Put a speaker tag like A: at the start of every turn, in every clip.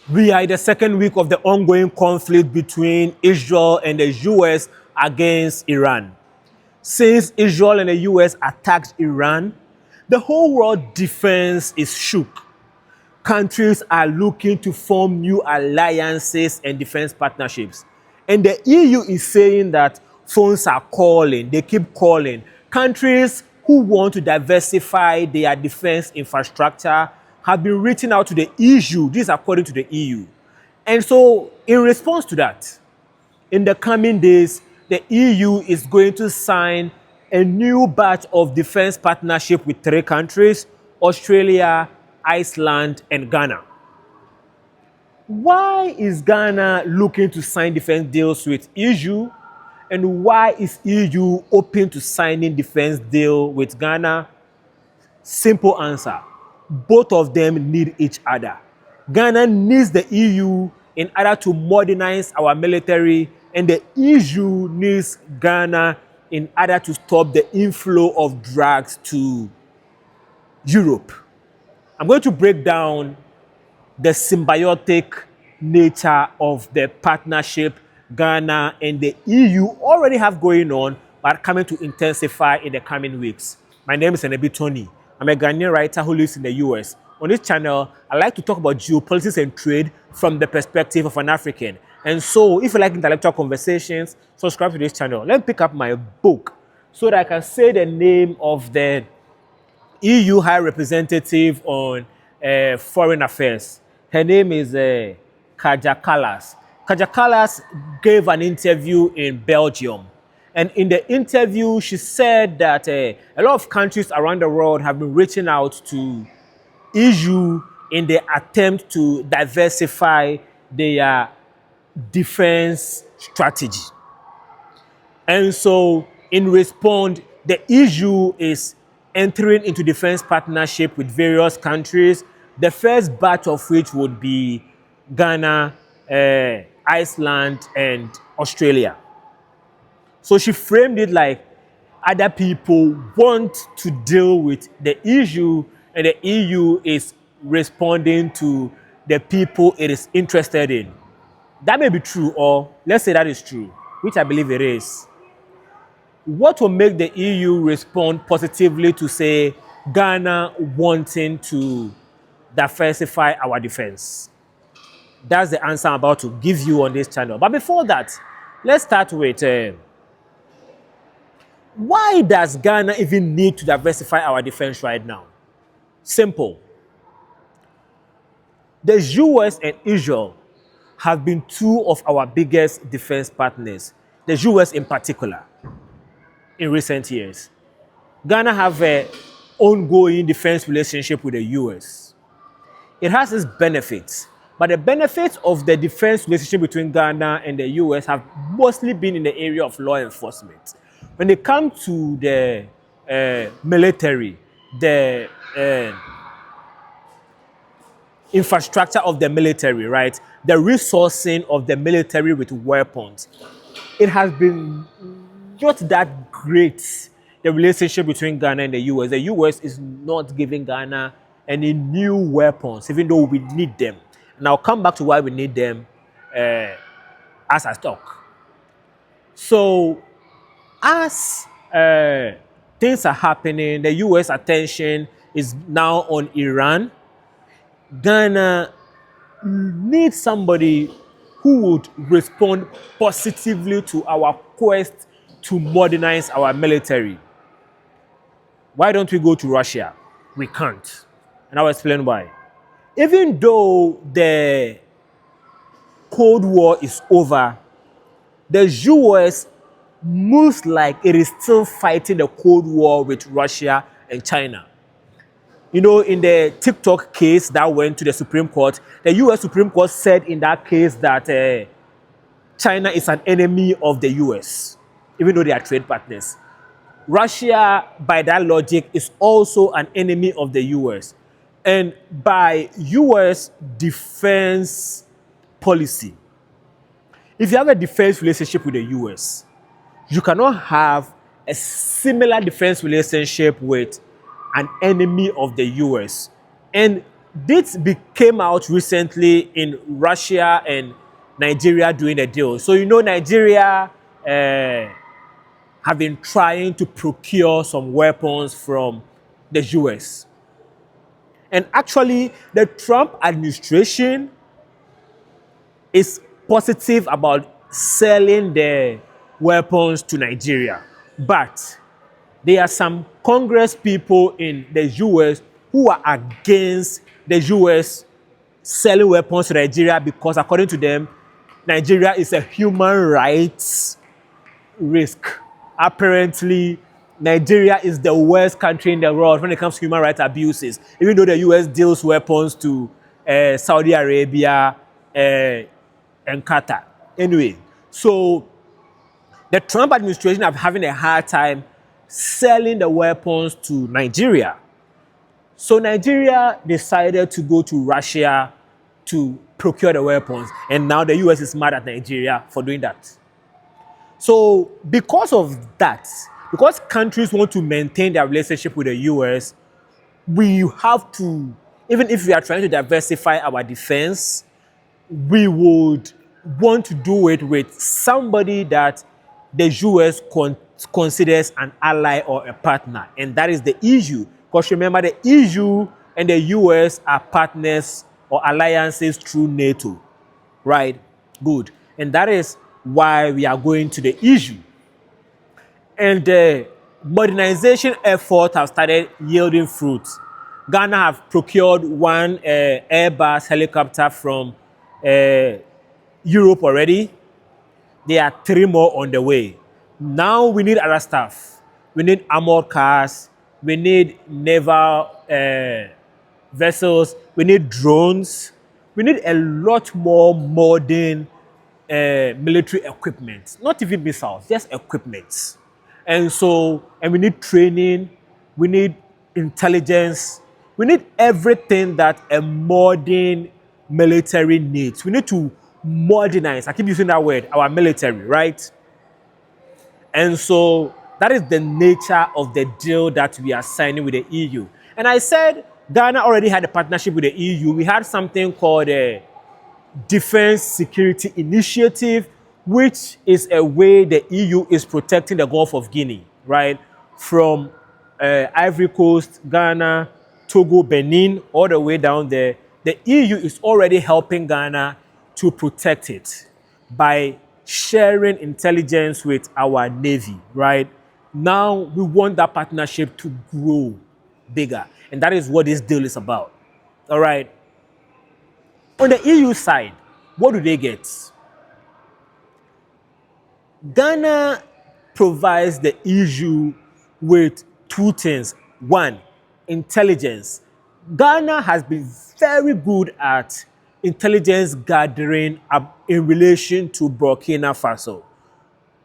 A: We are in the second week of the ongoing conflict between Israel and the US against Iran. Since Israel and the US attacked Iran, the whole world defense is shook. Countries are looking to form new alliances and defense partnerships. And the EU is saying that phones are calling, they keep calling. Countries who want to diversify their defense infrastructure have been reaching out to the EU, this according to the EU. And so, in response to that, in the coming days, the EU is going to sign a new batch of defense partnership with three countries: Australia, Iceland, and Ghana. Why is Ghana looking to sign defense deals with EU? And why is EU open to signing defense deal with Ghana? Simple answer. Both of them need each other. Ghana needs the EU in order to modernize our military, and the EU needs Ghana in order to stop the inflow of drugs to Europe. I'm going to break down the symbiotic nature of the partnership Ghana and the EU already have going on, but coming to intensify in the coming weeks. My name is Nenebi Tony. I'm a Ghanaian writer who lives in the US. On this channel, I like to talk about geopolitics and trade from the perspective of an African. And so, if you like intellectual conversations, subscribe to this channel. Let me pick up my book so that I can say the name of the EU High Representative on Foreign Affairs. Her name is Kaja Kallas. Kaja Kallas gave an interview in Belgium. And in the interview, she said that a lot of countries around the world have been reaching out to EU in the attempt to diversify their defense strategy. And so, in response, the EU is entering into defense partnership with various countries, the first batch of which would be Ghana, Iceland, and Australia. So she framed it like other people want to deal with the EU, and the EU is responding to the people it is interested in. That may be true, or let's say that is true, which I believe it is. What will make the EU respond positively to, say, Ghana wanting to diversify our defense? That's the answer I'm about to give you on this channel. But before that, let's start with why does Ghana even need to diversify our defense right now? Simple. The US and Israel have been two of our biggest defense partners, the US in particular, in recent years. Ghana have an ongoing defense relationship with the US. It has its benefits, but the benefits of the defense relationship between Ghana and the US have mostly been in the area of law enforcement. When it comes to the military, the infrastructure of the military, right? The resourcing of the military with weapons, it has been not that great, the relationship between Ghana and the US. The US is not giving Ghana any new weapons, even though we need them. And I'll come back to why we need them as I talk. So, as things are happening, the US attention is now on Iran. Ghana needs somebody who would respond positively to our quest to modernize our military. Why don't we go to Russia? We can't. And I'll explain why. Even though the Cold War is over, the US moves like it is still fighting the Cold War with Russia and China. You know, in the TikTok case that went to the Supreme Court, the US Supreme Court said in that case that China is an enemy of the US, even though they are trade partners. Russia, by that logic, is also an enemy of the US. And by US defense policy, if you have a defense relationship with the US, you cannot have a similar defense relationship with an enemy of the US. And this came out recently in Russia and Nigeria doing a deal. So you know Nigeria have been trying to procure some weapons from the US. And actually, the Trump administration is positive about selling the weapons to Nigeria. But there are some Congress people in the US who are against the US selling weapons to Nigeria because, according to them, Nigeria is a human rights risk. Apparently, Nigeria is the worst country in the world when it comes to human rights abuses, even though the US deals weapons to Saudi Arabia and Qatar. Anyway, so the Trump administration are having a hard time selling the weapons to Nigeria. So Nigeria decided to go to Russia to procure the weapons, and now the US is mad at Nigeria for doing that. So because of that, because countries want to maintain their relationship with the US, we have to, even if we are trying to diversify our defense, we would want to do it with somebody that the US considers an ally or a partner, and that is the EU. Because remember, the EU and the US are partners or alliances through NATO, right? Good. And that is why we are going to the EU. And the modernization effort has started yielding fruits. Ghana have procured one Airbus helicopter from Europe already. There are 3 more on the way. Now we need other stuff. We need armored cars. We need naval vessels. We need drones. We need a lot more modern military equipment. Not even missiles, just equipment. And we need training. We need intelligence. We need everything that a modern military needs. We need to modernize, I keep using that word, our military, right? And so that is the nature of the deal that we are signing with the EU. And I said Ghana already had a partnership with the EU. We had something called a Defense Security Initiative, which is a way the EU is protecting the Gulf of Guinea, right? From Ivory Coast, Ghana, Togo, Benin, all the way down there. The EU is already helping Ghana to protect it by sharing intelligence with our Navy, right? Now we want that partnership to grow bigger. And that is what this deal is about, all right? On the EU side, what do they get? Ghana provides the EU with 2 things. 1, intelligence. Ghana has been very good at intelligence gathering in relation to Burkina Faso.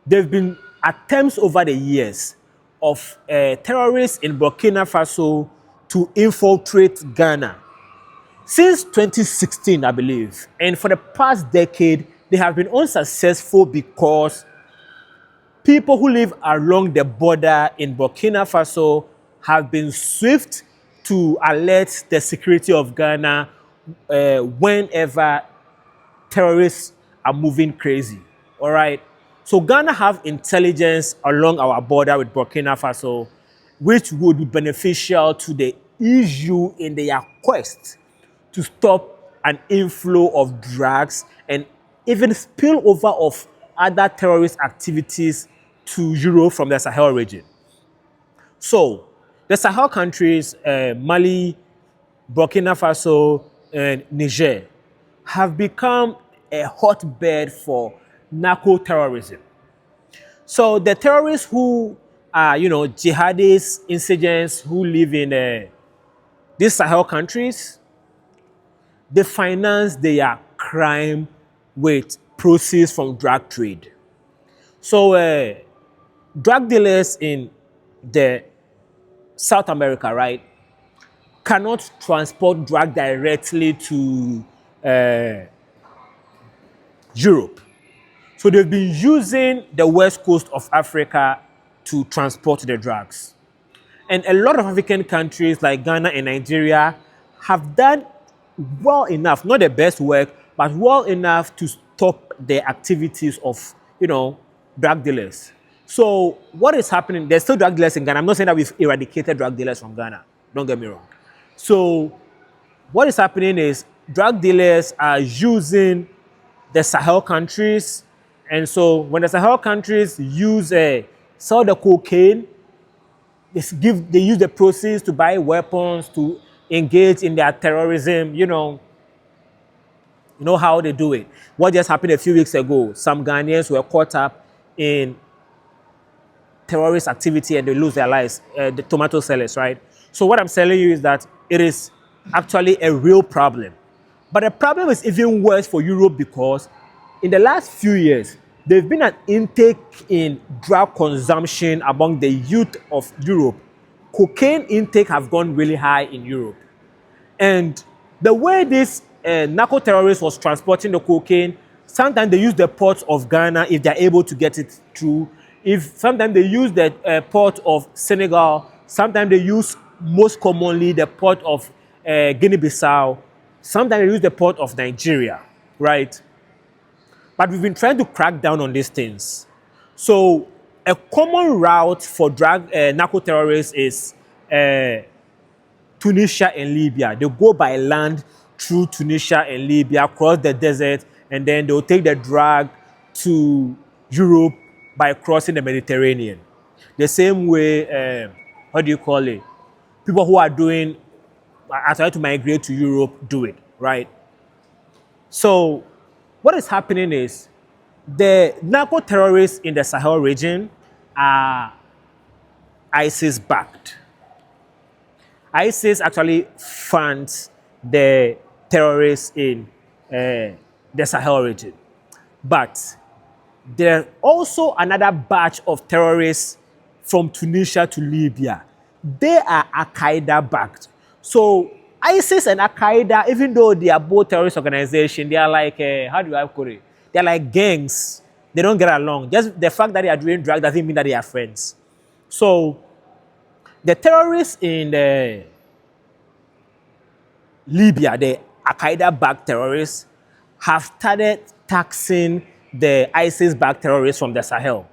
A: There have been attempts over the years of terrorists in Burkina Faso to infiltrate Ghana. Since 2016, I believe, and for the past decade, they have been unsuccessful because people who live along the border in Burkina Faso have been swift to alert the security of Ghana whenever terrorists are moving crazy, all right? So Ghana have intelligence along our border with Burkina Faso, which would be beneficial to the EU in their quest to stop an inflow of drugs and even spillover of other terrorist activities to Europe from the Sahel region. So the Sahel countries, Mali, Burkina Faso, and Niger, have become a hotbed for narco-terrorism. So the terrorists who are, jihadist insurgents who live in these Sahel countries, they finance their crime with proceeds from drug trade. So drug dealers in the South America, right, cannot transport drug directly to Europe. So they've been using the west coast of Africa to transport the drugs. And a lot of African countries like Ghana and Nigeria have done well enough, not the best work, but well enough to stop the activities of, drug dealers. So what is happening? There's still drug dealers in Ghana. I'm not saying that we've eradicated drug dealers from Ghana. Don't get me wrong. So what is happening is drug dealers are using the Sahel countries, and so when the Sahel countries sell the cocaine, they use the proceeds to buy weapons to engage in their terrorism. You know how they do it. What just happened a few weeks ago? Some Ghanaians were caught up in terrorist activity and they lose their lives. The tomato sellers, right? So what I'm telling you is that it is actually a real problem. But the problem is even worse for Europe because in the last few years, there's been an intake in drug consumption among the youth of Europe. Cocaine intake have gone really high in Europe. And the way this narco terrorist was transporting the cocaine, sometimes they use the ports of Ghana if they're able to get it through. If sometimes they use the port of Senegal, sometimes they use most commonly the port of Guinea-Bissau, sometimes they use the port of Nigeria, right? But we've been trying to crack down on these things. So a common route for narco terrorists is Tunisia and Libya. They go by land through Tunisia and Libya, cross the desert, and then they'll take the drug to Europe by crossing the Mediterranean. The same way, what do you call it? People who are trying to migrate to Europe do it, right? So what is happening is the narco terrorists in the Sahel region are ISIS backed. ISIS actually funds the terrorists in the Sahel region. But there's also another batch of terrorists from Tunisia to Libya. They are Al-Qaeda backed. So ISIS and Al-Qaeda, even though they are both terrorist organizations, they are like, how do I put it? They're like gangs. They don't get along. Just the fact that they are doing drugs doesn't mean that they are friends. So the terrorists in Libya, the Al-Qaeda-backed terrorists, have started taxing the ISIS-backed terrorists from the Sahel.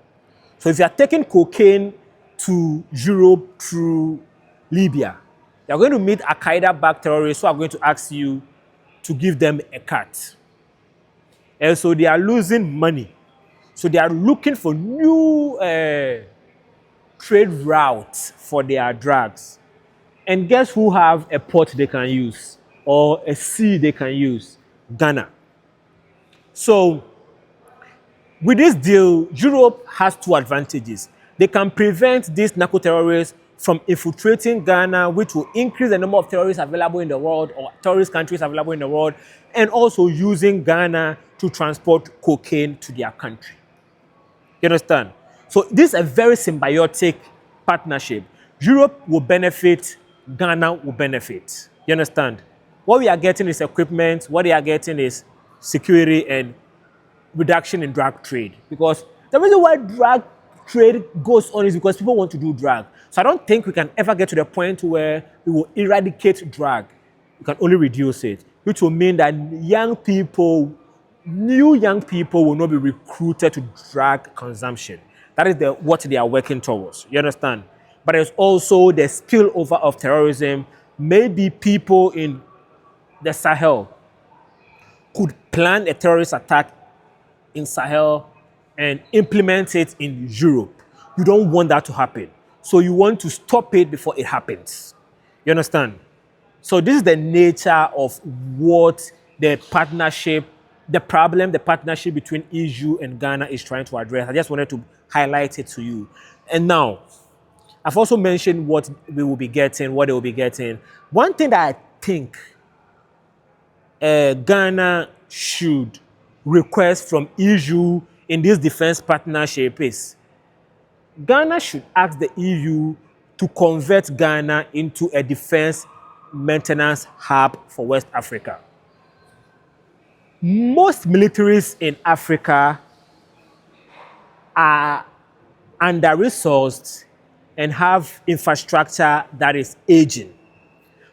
A: So if you are taking cocaine to Europe through Libya, you're going to meet Al-Qaeda-backed terrorists who are going to ask you to give them a cut. And so they are losing money. So they are looking for new trade routes for their drugs. And guess who have a port they can use or a sea they can use? Ghana. So with this deal, Europe has two advantages. They can prevent these narco terrorists from infiltrating Ghana, which will increase the number of terrorists available in the world or terrorist countries available in the world, and also using Ghana to transport cocaine to their country. You understand? So this is a very symbiotic partnership. Europe will benefit, Ghana will benefit. You understand? What we are getting is equipment, what they are getting is security and reduction in drug trade. Because the reason why drug trade goes on is because people want to do drug. So I don't think we can ever get to the point where we will eradicate drug. We can only reduce it, which will mean that new young people will not be recruited to drug consumption. That is what they are working towards. You understand? But there's also the spillover of terrorism. Maybe people in the Sahel could plan a terrorist attack in Sahel and implement it in Europe. You don't want that to happen. So you want to stop it before it happens. You understand? So this is the nature of what the partnership between EU and Ghana is trying to address. I just wanted to highlight it to you. And now, I've also mentioned what we will be getting, what they will be getting. One thing that I think Ghana should request from EU in this defense partnership is Ghana should ask the EU to convert Ghana into a defense maintenance hub for West Africa. Most militaries in Africa are under-resourced and have infrastructure that is aging.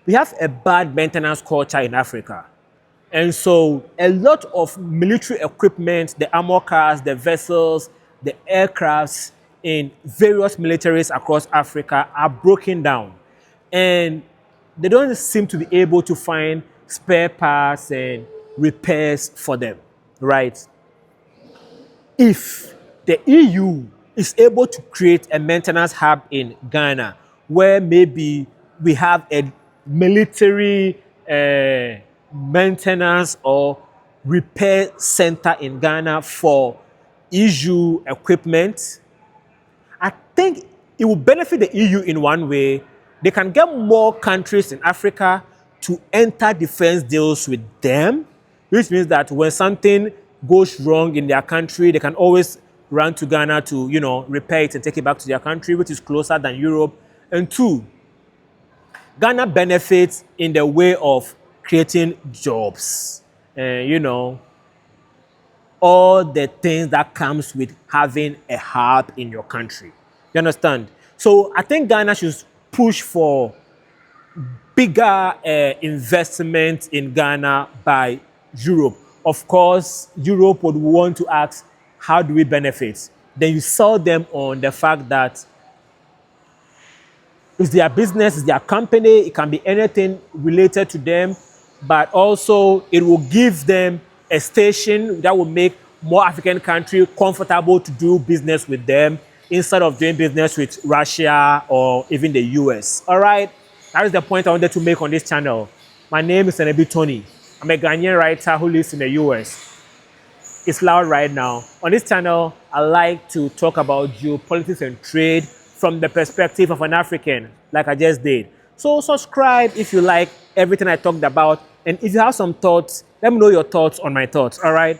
A: we have a bad maintenance culture in Africa. And so a lot of military equipment, the armor cars, the vessels, the aircrafts in various militaries across Africa are broken down. And they don't seem to be able to find spare parts and repairs for them, right? If the EU is able to create a maintenance hub in Ghana where maybe we have a military maintenance or repair center in Ghana for EU equipment, I think it will benefit the EU in one way. They can get more countries in Africa to enter defense deals with them, which means that when something goes wrong in their country, they can always run to Ghana to, repair it and take it back to their country, which is closer than Europe. And two, Ghana benefits in the way of creating jobs. All the things that comes with having a hub in your country. You understand? So I think Ghana should push for bigger investment in Ghana by Europe. Of course, Europe would want to ask, how do we benefit? Then you sell them on the fact that it's their business, it's their company, it can be anything related to them, but also it will give them a station that will make more African countries comfortable to do business with them instead of doing business with Russia or even the US. All right, that is the point I wanted to make on this channel. My name is Nenebi Tony. I'm a Ghanaian writer who lives in the US. It's loud right now. On this channel, I like to talk about geopolitics and trade from the perspective of an African, like I just did. So subscribe if you like everything I talked about. And if you have some thoughts, let me know your thoughts on my thoughts, all right?